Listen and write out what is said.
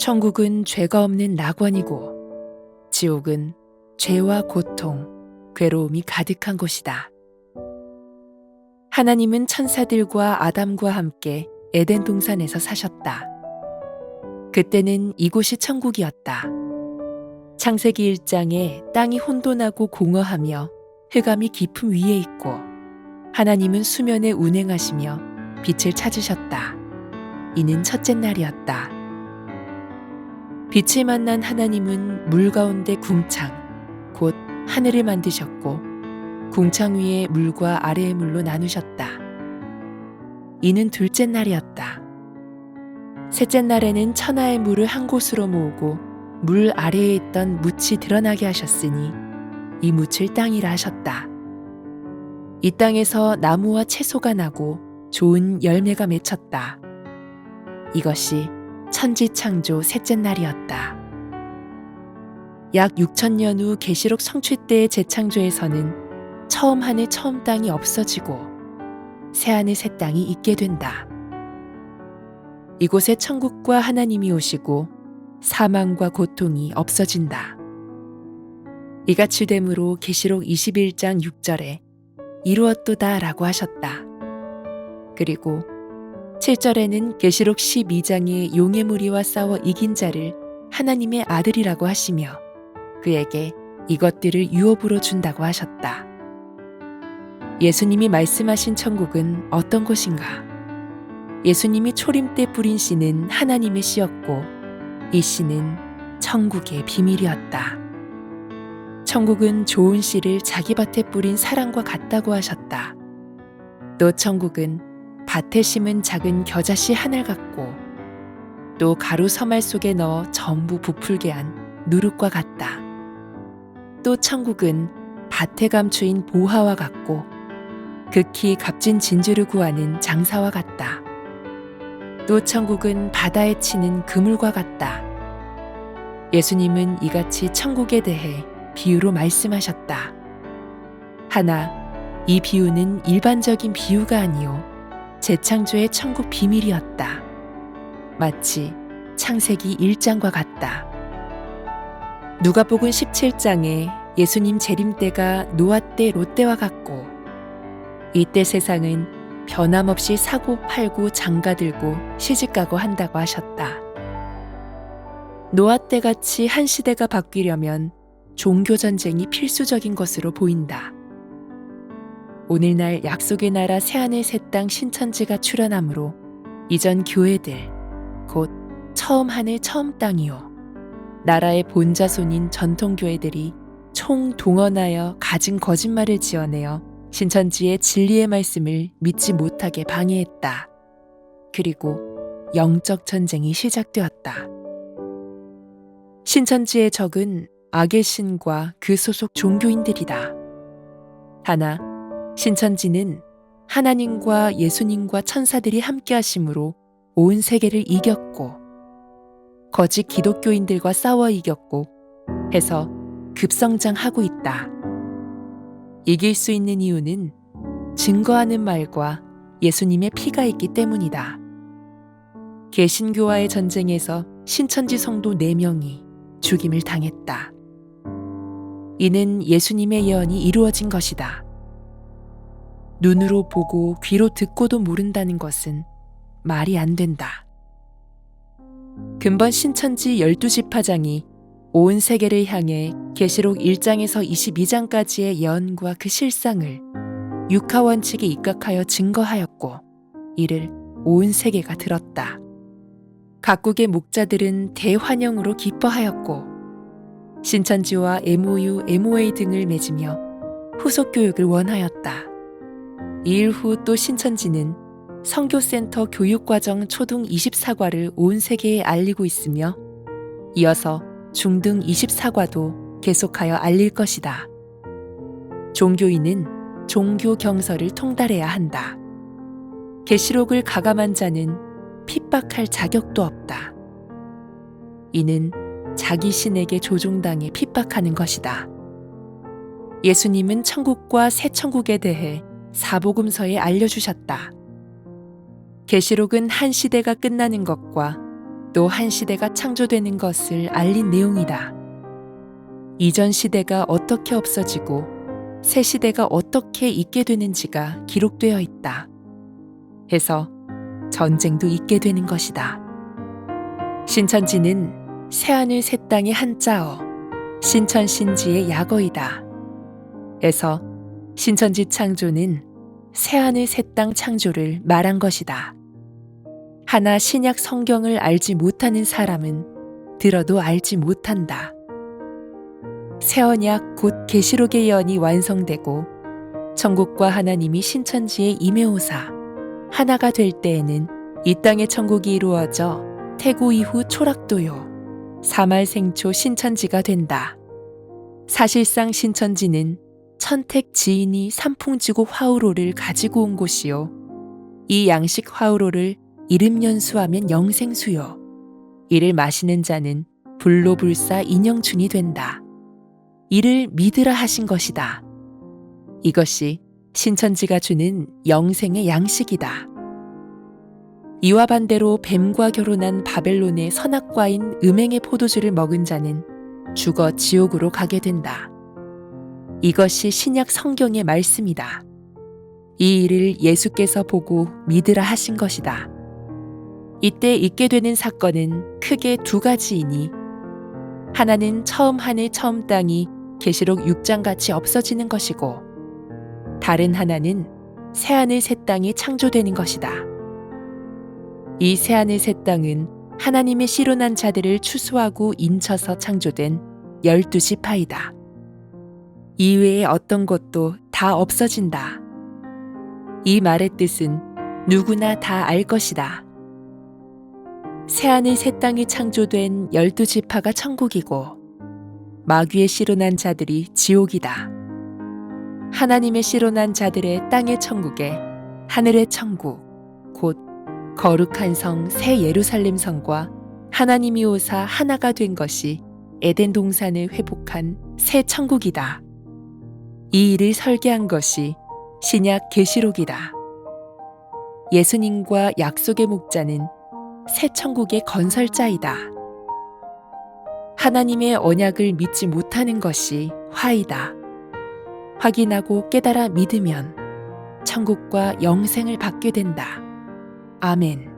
천국은 죄가 없는 낙원이고 지옥은 죄와 고통, 괴로움이 가득한 곳이다. 하나님은 천사들과 아담과 함께 에덴 동산에서 사셨다. 그때는 이곳이 천국이었다. 창세기 1장에 땅이 혼돈하고 공허하며 흑암이 깊음 위에 있고 하나님은 수면에 운행하시며 빛을 찾으셨다. 이는 첫째 날이었다. 빛을 만난 하나님은 물 가운데 궁창, 곧 하늘을 만드셨고 궁창 위에 물과 아래의 물로 나누셨다. 이는 둘째 날이었다. 셋째 날에는 천하의 물을 한 곳으로 모으고 물 아래에 있던 묻이 드러나게 하셨으니 이 묻을 땅이라 하셨다. 이 땅에서 나무와 채소가 나고 좋은 열매가 맺혔다. 이것이 천지창조 셋째 날이었다. 약 6,000년 후 계시록 성취 때의 재창조에서는 처음 하늘 처음 땅이 없어지고 새 하늘 새 땅이 있게 된다. 이곳에 천국과 하나님이 오시고 사망과 고통이 없어진다. 이같이 되므로 계시록 21장 6절에 이루었도다 라고 하셨다. 그리고 7절에는 계시록 12장의 용의 무리와 싸워 이긴 자를 하나님의 아들이라고 하시며 그에게 이것들을 유업으로 준다고 하셨다. 예수님이 말씀하신 천국은 어떤 곳인가? 예수님이 초림 때 뿌린 씨는 하나님의 씨였고 이 씨는 천국의 비밀이었다. 천국은 좋은 씨를 자기 밭에 뿌린 사람과 같다고 하셨다. 또 천국은 밭에 심은 작은 겨자씨 하나 같고 또 가루 서말 속에 넣어 전부 부풀게 한 누룩과 같다. 또 천국은 밭에 감추인 보화와 같고 극히 값진 진주를 구하는 장사와 같다. 또 천국은 바다에 치는 그물과 같다. 예수님은 이같이 천국에 대해 비유로 말씀하셨다. 하나, 이 비유는 일반적인 비유가 아니요 재창조의 천국 비밀이었다. 마치 창세기 1장과 같다. 누가복음 17장에 예수님 재림 때가 노아 때 롯 때와 같고 이때 세상은 변함없이 사고 팔고 장가들고 시집가고 한다고 하셨다. 노아 때같이 한 시대가 바뀌려면 종교전쟁이 필수적인 것으로 보인다. 오늘날 약속의 나라 새하늘 새 땅 신천지가 출현하므로 이전 교회들, 곧 처음 하늘 처음 땅이요 나라의 본자손인 전통교회들이 총동원하여 갖은 거짓말을 지어내어 신천지의 진리의 말씀을 믿지 못하게 방해했다. 그리고 영적 전쟁이 시작되었다. 신천지의 적은 악의 신과 그 소속 종교인들이다. 하나, 신천지는 하나님과 예수님과 천사들이 함께 하심으로 온 세계를 이겼고 거짓 기독교인들과 싸워 이겼고 해서 급성장하고 있다. 이길 수 있는 이유는 증거하는 말과 예수님의 피가 있기 때문이다. 개신교와의 전쟁에서 신천지 성도 4명이 죽임을 당했다. 이는 예수님의 예언이 이루어진 것이다. 눈으로 보고 귀로 듣고도 모른다는 것은 말이 안 된다. 근본 신천지 12지파장이 온 세계를 향해 계시록 1장에서 22장까지의 예언과 그 실상을 육하원칙에 입각하여 증거하였고 이를 온 세계가 들었다. 각국의 목자들은 대환영으로 기뻐하였고 신천지와 MOU, MOA 등을 맺으며 후속 교육을 원하였다. 이 일 후 또 신천지는 선교센터 교육과정 초등 24과를 온 세계에 알리고 있으며 이어서 중등 24과도 계속하여 알릴 것이다. 종교인은 종교 경서를 통달해야 한다. 계시록을 가감한 자는 핍박할 자격도 없다. 이는 자기 신에게 조종당해 핍박하는 것이다. 예수님은 천국과 새 천국에 대해 사복음서에 알려주셨다. 계시록은 한 시대가 끝나는 것과 또 한 시대가 창조되는 것을 알린 내용이다. 이전 시대가 어떻게 없어지고 새 시대가 어떻게 있게 되는지가 기록되어 있다. 해서 전쟁도 있게 되는 것이다. 신천지는 새하늘 새 땅의 한자어, 신천신지의 약어이다. 에서 신천지 창조는 새하늘 새 땅 창조를 말한 것이다. 하나 신약 성경을 알지 못하는 사람은 들어도 알지 못한다. 새 언약 곧 계시록의 예언이 완성되고 천국과 하나님이 신천지에 임해오사 하나가 될 때에는 이 땅의 천국이 이루어져 태고 이후 초락도요 사말생초 신천지가 된다. 사실상 신천지는 천택 지인이 삼풍지고 화우로를 가지고 온 곳이요 이 양식 화우로를 이름 연수하면 영생수요 이를 마시는 자는 불로불사 인영춘이 된다. 이를 믿으라 하신 것이다. 이것이 신천지가 주는 영생의 양식이다. 이와 반대로 뱀과 결혼한 바벨론의 선악과인 음행의 포도주를 먹은 자는 죽어 지옥으로 가게 된다. 이것이 신약 성경의 말씀이다. 이 일을 예수께서 보고 믿으라 하신 것이다. 이때 있게 되는 사건은 크게 두 가지이니 하나는 처음 하늘 처음 땅이 계시록 6장 같이 없어지는 것이고 다른 하나는 새하늘 새 땅이 창조되는 것이다. 이 새하늘 새 땅은 하나님의 씨로 난 자들을 추수하고 인쳐서 창조된 12지파이다. 이외의 어떤 것도 다 없어진다. 이 말의 뜻은 누구나 다 알 것이다. 새하늘 새 땅이 창조된 12지파가 천국이고 마귀의 씨로 난 자들이 지옥이다. 하나님의 씨로 난 자들의 땅의 천국에 하늘의 천국, 곧 거룩한 성 새 예루살렘 성과 하나님이 오사 하나가 된 것이 에덴 동산을 회복한 새 천국이다. 이 일을 설계한 것이 신약 계시록이다. 예수님과 약속의 목자는 새 천국의 건설자이다. 하나님의 언약을 믿지 못하는 것이 화이다. 확인하고 깨달아 믿으면 천국과 영생을 받게 된다. 아멘.